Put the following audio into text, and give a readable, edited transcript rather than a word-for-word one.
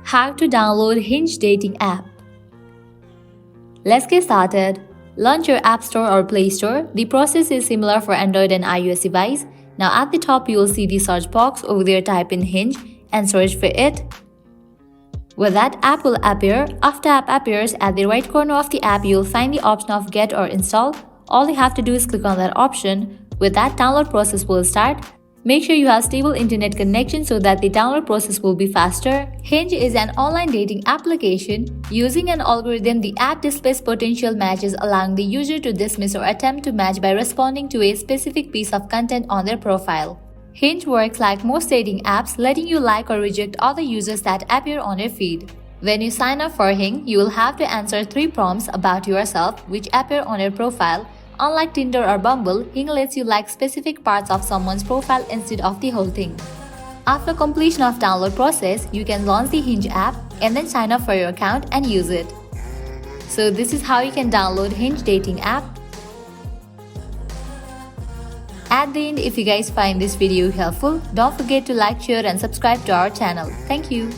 How to download Hinge dating app. Let's get started. Launch your App Store or Play Store. The process is similar for Android and iOS device. Now at the top you will see the search box. Over there type in Hinge and search for it. With that, app will appear. After app appears, at the right corner of the app you will find the option of Get or Install. All you have to do is click on that option. With that, download process will start. Make sure you have stable internet connection so that the download process will be faster. Hinge is an online dating application. Using an algorithm, the app displays potential matches, allowing the user to dismiss or attempt to match by responding to a specific piece of content on their profile. Hinge works like most dating apps, letting you like or reject all the users that appear on your feed. When you sign up for Hinge, you will have to answer 3 prompts about yourself which appear on your profile. Unlike Tinder or Bumble, Hinge lets you like specific parts of someone's profile instead of the whole thing. After completion of download process, you can launch the Hinge app and then sign up for your account and use it. So this is how you can download Hinge dating app. At the end, if you guys find this video helpful, don't forget to like, share and subscribe to our channel. Thank you.